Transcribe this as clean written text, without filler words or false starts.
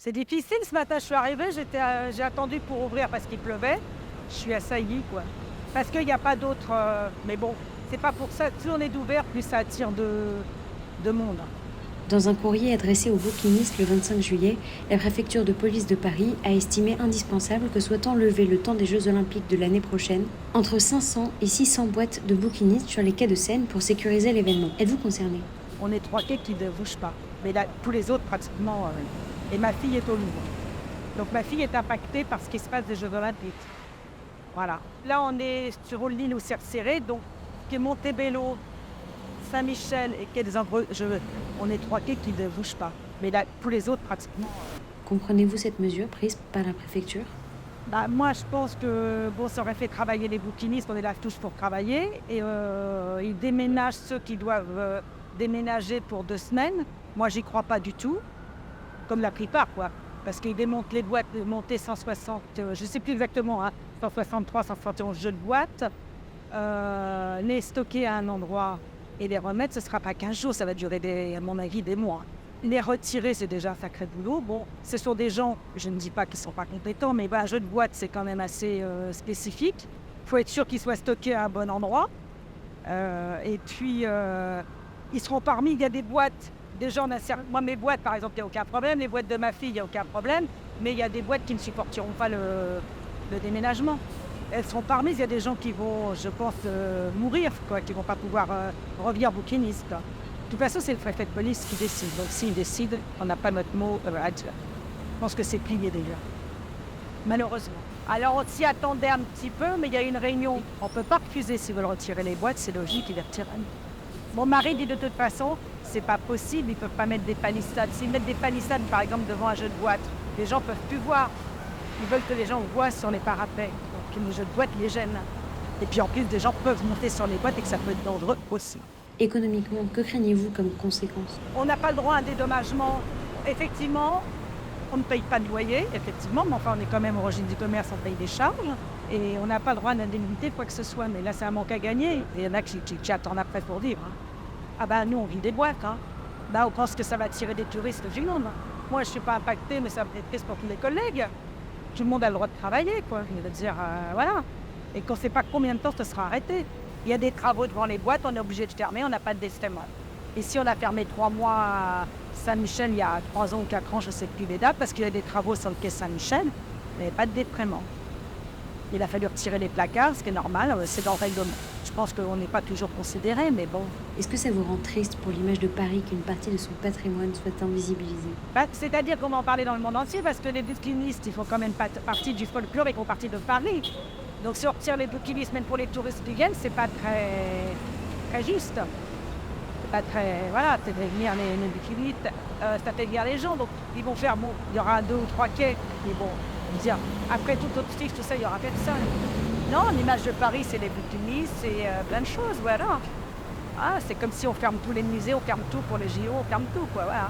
C'est difficile ce matin, je suis arrivée, j'ai attendu pour ouvrir parce qu'il pleuvait. Je suis assaillie, quoi. Parce qu'il y a pas d'autre, mais bon, c'est pas pour ça. Plus on est d'ouvert, plus ça attire de monde. Dans un courrier adressé aux bouquinistes le 25 juillet, la préfecture de police de Paris a estimé indispensable que soit enlevé le temps des Jeux Olympiques de l'année prochaine entre 500 et 600 boîtes de bouquinistes sur les quais de Seine pour sécuriser l'événement. Êtes-vous concerné? On est 3 quais qui ne bougent pas. Mais là, tous les autres, pratiquement. Et ma fille est au Louvre. Donc ma fille est impactée par ce qui se passe des Jeux Olympiques. Voilà. Là, on est sur l'île où c'est serré, donc quai Montebello, Saint-Michel et quai des Ambreux. On est 3 quais qui ne bougent pas. Mais là, tous les autres, pratiquement. Comprenez-vous cette mesure prise par la préfecture? Bah, moi, je pense que bon, ça aurait fait travailler les bouquinistes, on est là tous pour travailler. Et ils déménagent ceux qui doivent déménager pour 2 semaines. Moi, j'y crois pas du tout, comme la plupart, quoi. Parce qu'ils démontent les boîtes, monter 160, je ne sais plus exactement, hein, 163, 171 jeux de boîtes, les stocker à un endroit et les remettre, ce ne sera pas 15 jours, ça va durer, à mon avis, des mois. Les retirer, c'est déjà un sacré boulot. Bon, ce sont des gens, je ne dis pas qu'ils ne sont pas compétents, mais un jeu de boîte, c'est quand même assez spécifique. Il faut être sûr qu'ils soient stockés à un bon endroit. Et puis, ils seront parmi, il y a des boîtes, des gens moi, mes boîtes, par exemple, il n'y a aucun problème. Les boîtes de ma fille, il n'y a aucun problème. Mais il y a des boîtes qui ne supporteront pas le déménagement. Elles seront parmi, il y a des gens qui vont, je pense, mourir, quoi, qui ne vont pas pouvoir revenir bouquinistes. De toute façon, c'est le préfet de police qui décide. Donc s'il décide, on n'a pas notre mot à dire. Je pense que c'est plié déjà. Malheureusement. Alors on s'y attendait un petit peu, mais il y a une réunion. On ne peut pas refuser s'ils veulent retirer les boîtes, c'est logique, ils les retirent. Mon mari dit de toute façon, c'est pas possible, ils ne peuvent pas mettre des palissades. S'ils mettent des palissades, par exemple, devant un jeu de boîte, les gens ne peuvent plus voir. Ils veulent que les gens voient sur les parapets. Donc le jeu de boîte les gêne. Et puis en plus, des gens peuvent monter sur les boîtes et que ça peut être dangereux aussi. Économiquement, que craignez-vous comme conséquence? On n'a pas le droit à un dédommagement. Effectivement, on ne paye pas de loyer, effectivement, mais enfin, on est quand même au régime du commerce, on paye des charges. Et on n'a pas le droit à une indemnité, quoi que ce soit. Mais là, c'est un manque à gagner. Et il y en a qui attendent après pour dire. Hein. Ah ben, nous, on vit des boîtes. Hein. Là, on pense que ça va attirer des touristes du monde. Moi, je ne suis pas impactée, mais ça va être triste pour tous les collègues. Tout le monde a le droit de travailler, quoi. Je veux dire, voilà. Et qu'on ne sait pas combien de temps ça sera arrêté. Il y a des travaux devant les boîtes, on est obligé de fermer, on n'a pas de déstèment. Ici, on a fermé 3 mois à Saint-Michel il y a 3 ans ou 4 ans, je ne sais plus les dates, parce qu'il y a des travaux sur le quai Saint-Michel, mais pas de déprément. Il a fallu retirer les placards, ce qui est normal, c'est dans le règlement. Je pense qu'on n'est pas toujours considéré, mais bon. Est-ce que ça vous rend triste pour l'image de Paris qu'une partie de son patrimoine soit invisibilisée? C'est-à-dire qu'on va en parler dans le monde entier, parce que les bouquinistes, ils font quand même partie du folklore et font partie de Paris. Donc si on retire les bouquinistes, même pour les touristes qui viennent, c'est pas très juste. C'est pas très... Voilà, c'est de venir les bouquinistes, ça fait venir les gens. Donc ils vont faire, bon, il y aura 2 ou 3 quais, mais bon, dire, après tout autre style, tout ça, il y aura personne. Non, l'image de Paris, c'est les bouquinistes, c'est plein de choses, voilà. Ah, c'est comme si on ferme tous les musées, on ferme tout pour les JO, on ferme tout, quoi, voilà.